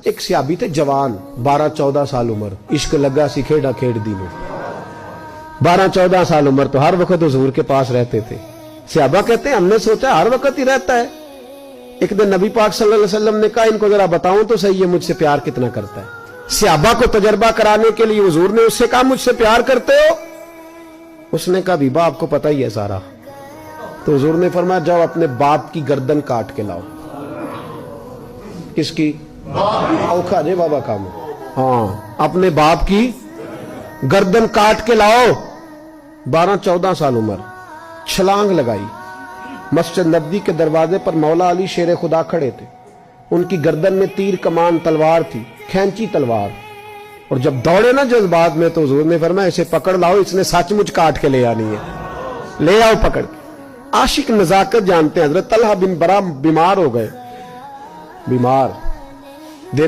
ایک صحابی تھے جوان 12-14 سال عمر, عشق لگا سی کھیڑا کھیڑ دینو. 12-14 سال عمر تو ہر وقت حضور کے پاس رہتے تھے. صحابہ کہتے ہیں ہم نے سوچا ہر وقت ہی رہتا ہے. ایک دن نبی پاک صلی اللہ علیہ وسلم نے کہا ان کو ذرا بتاؤں تو صحیح ہے مجھ سے پیار کتنا کرتا ہے. صحابہ کو تجربہ کرانے کے لیے حضور نے اس سے کہا مجھ سے پیار کرتے ہو؟ اس نے کہا بیبا آپ کو پتہ ہی ہے سارا. تو حضور نے فرمایا جاؤ اپنے باپ کی گردن کاٹ کے لاؤ. کس کی؟ اوکھا جے بابا کام. ہاں اپنے باپ کی گردن کاٹ کے لاؤ. 12-14 سال عمر, چھلانگ لگائی. مسجد نبوی کے دروازے پر مولا علی شیر خدا کھڑے تھے. ان کی گردن میں تیر کمان تلوار تھی, کھینچی تلوار. اور جب دوڑے نا جذبات میں تو حضور نے فرمایا اسے پکڑ لاؤ, اس نے سچ مچ کاٹ کے لے آنی ہے. لے آؤ پکڑ. عاشق نزاکت جانتے ہیں. حضرت طلحہ بن برا بیمار ہو گئے, بیمار